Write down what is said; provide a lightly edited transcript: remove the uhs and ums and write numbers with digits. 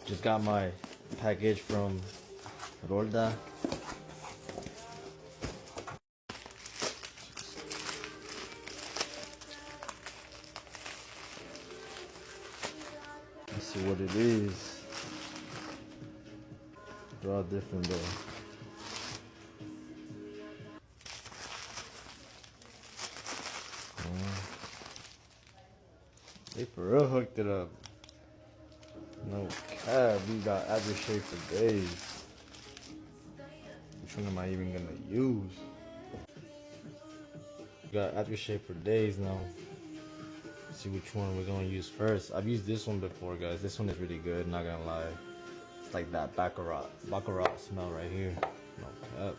Just got my package from Rolda. Let's see what it is. They're all different though. They for real hooked it up. No cap, we got aftershave for days. Which one am I even gonna use? We got aftershave for days now. Let's see which one we're gonna use first. I've used this one before, guys. This one is really good, not gonna lie. It's like that Baccarat smell right here. No cap.